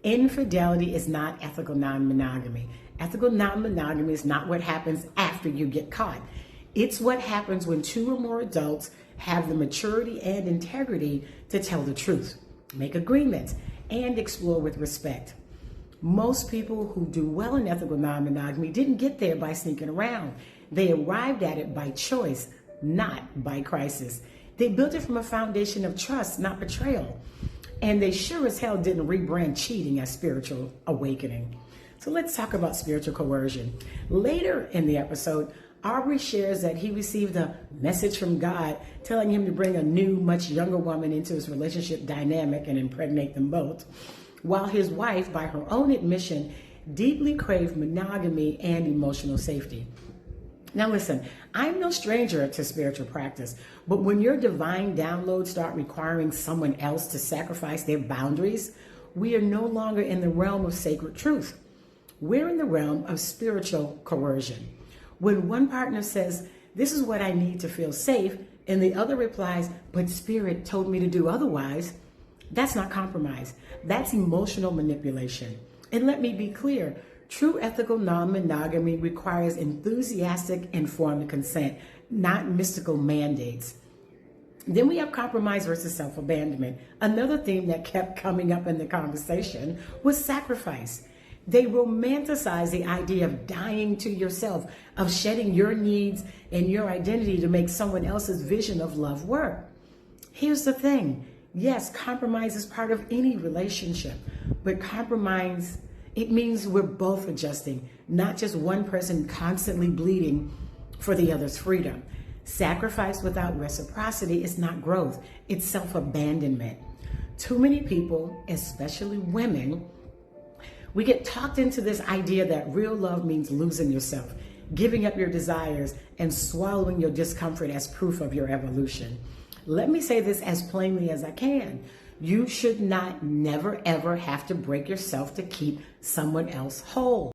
Infidelity is not ethical non-monogamy. Ethical non-monogamy is not what happens after you get caught. It's what happens when two or more adults have the maturity and integrity to tell the truth, make agreements, and explore with respect. Most people who do well in ethical non-monogamy didn't get there by sneaking around. They arrived at it by choice, not by crisis. They built it from a foundation of trust, not betrayal. And they sure as hell didn't rebrand cheating as spiritual awakening. So let's talk about spiritual coercion. Later in the episode, Aubrey shares that he received a message from God telling him to bring a new, much younger woman into his relationship dynamic and impregnate them both, while his wife, by her own admission, deeply craved monogamy and emotional safety. Now listen, I'm no stranger to spiritual practice, but when your divine downloads start requiring someone else to sacrifice their boundaries, we are no longer in the realm of sacred truth. We're in the realm of spiritual coercion. When one partner says, "This is what I need to feel safe," and the other replies, "But Spirit told me to do otherwise," that's not compromise. That's emotional manipulation. And let me be clear, true ethical non-monogamy requires enthusiastic, informed consent, not mystical mandates. Then we have compromise versus self-abandonment. Another theme that kept coming up in the conversation was sacrifice. They romanticize the idea of dying to yourself, of shedding your needs and your identity to make someone else's vision of love work. Here's the thing. Yes, compromise is part of any relationship, but compromise, it means we're both adjusting, not just one person constantly bleeding for the other's freedom. Sacrifice without reciprocity is not growth, it's self-abandonment. Too many people, especially women, we get talked into this idea that real love means losing yourself, giving up your desires, and swallowing your discomfort as proof of your evolution. Let me say this as plainly as I can. You should not, never, ever have to break yourself to keep someone else whole.